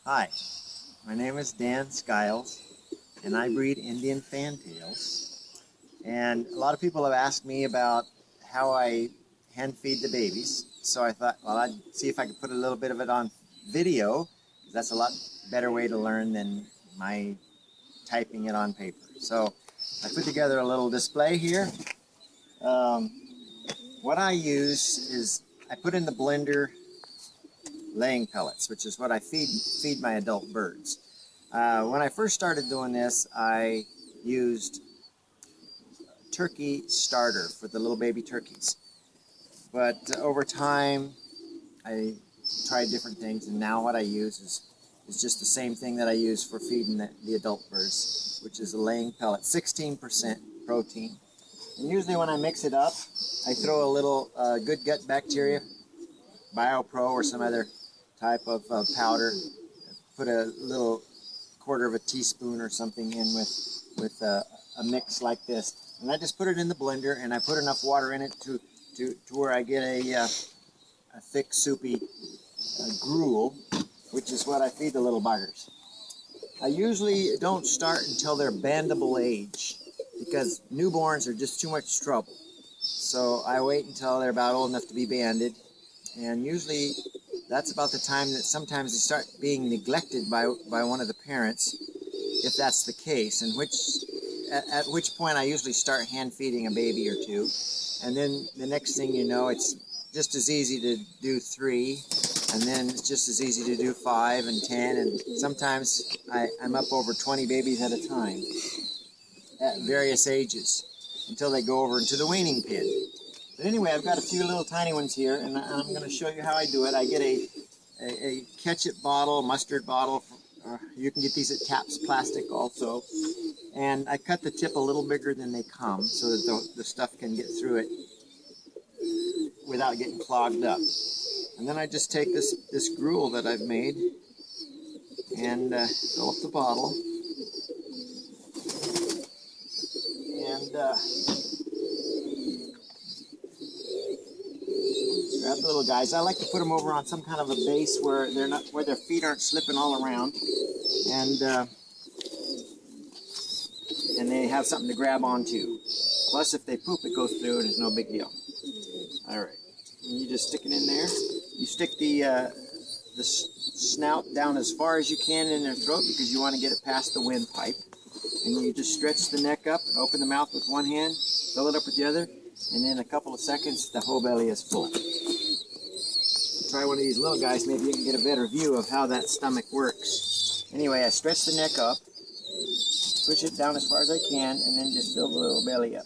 Hi, my name is Dan Skiles, and I breed Indian fantails. And a lot of people have asked me about how I hand feed the babies. So I thought, well, I'd see if I could put a little bit of it on video. That's a lot better way to learn than my typing it on paper. So I put together a little display here. What I use is I put in the blender laying pellets, which is what I feed my adult birds. When I first started doing this, I used turkey starter for the little baby turkeys. But over time, I tried different things, and now what I use is just the same thing that I use for feeding the adult birds, which is a laying pellet, 16% protein. And usually when I mix it up, I throw a little good gut bacteria, BioPro or some other type of powder. Put a little quarter of a teaspoon or something in with a mix like this, and I just put it in the blender, and I put enough water in it to where I get a thick soupy gruel, which is what I feed the little buggers. I usually don't start until they're bandable age, because newborns are just too much trouble. So I wait until they're about old enough to be banded, and usually that's about the time that sometimes they start being neglected by one of the parents, if that's the case, and at which point I usually start hand feeding a baby or two. And then the next thing you know, it's just as easy to do 3, and then it's just as easy to do 5 and 10, and sometimes I'm up over 20 babies at a time at various ages until they go over into the weaning pen. But anyway, I've got a few little tiny ones here, and I'm going to show you how I do it. I get a ketchup bottle, mustard bottle. You can get these at Taps Plastic also. And I cut the tip a little bigger than they come so that the stuff can get through it without getting clogged up. And then I just take this gruel that I've made and fill up the bottle. And grab the little guys. I like to put them over on some kind of a base where their feet aren't slipping all around, and they have something to grab onto. Plus, if they poop, it goes through, and it's no big deal. All right, and you just stick it in there. You stick the snout down as far as you can in their throat because you want to get it past the windpipe. And you just stretch the neck up, open the mouth with one hand, fill it up with the other, and in a couple of seconds, the whole belly is full. Try one of these little guys, maybe you can get a better view of how that stomach works. Anyway, I stretch the neck up, push it down as far as I can, and then just fill the little belly up.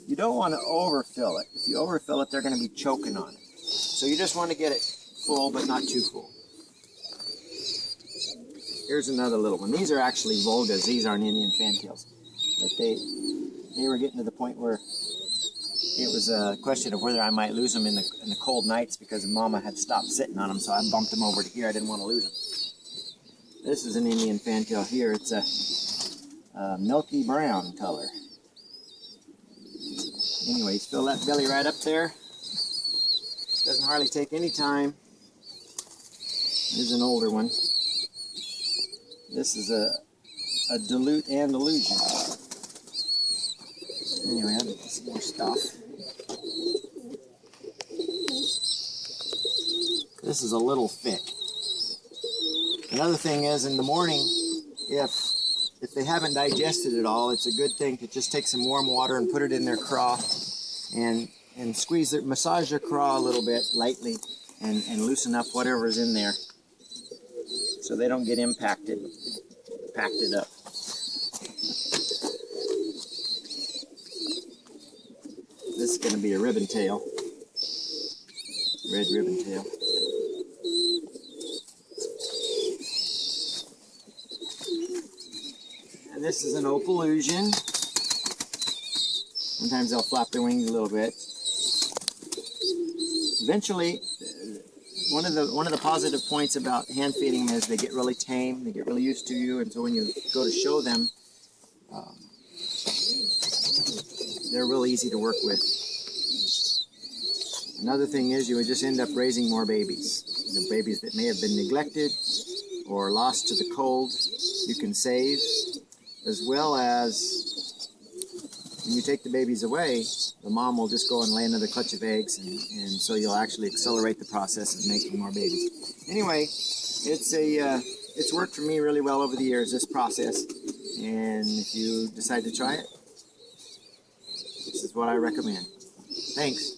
You don't want to overfill it. If you overfill it, they're going to be choking on it. So you just want to get it full, but not too full. Here's another little one. These are actually Volgas. These aren't Indian fantails. But they were getting to the point where it was a question of whether I might lose them in the cold nights because Mama had stopped sitting on them, so I bumped them over to here. I didn't want to lose them. This is an Indian fantail here. It's a milky brown color. Anyways, fill that belly right up there. Doesn't hardly take any time. Here's an older one. This is a dilute Andalusian. Anyway, I'll get some more stuff. This is a little thick. Another thing is, in the morning, if they haven't digested it all, it's a good thing to just take some warm water and put it in their craw and squeeze it, massage their craw a little bit lightly and loosen up whatever's in there so they don't get packed it up. This is going to be a ribbon tail, red ribbon tail. And this is an Opalesian. Sometimes they'll flap their wings a little bit. Eventually, one of the positive points about hand feeding them is they get really tame, they get really used to you, and so when you go to show them, they're really easy to work with. Another thing is you would just end up raising more babies. The babies that may have been neglected, or lost to the cold, you can save, as well as when you take the babies away, the mom will just go and lay another clutch of eggs, and so you'll actually accelerate the process of making more babies. Anyway, it's worked for me really well over the years, this process, and if you decide to try it, this is what I recommend. Thanks.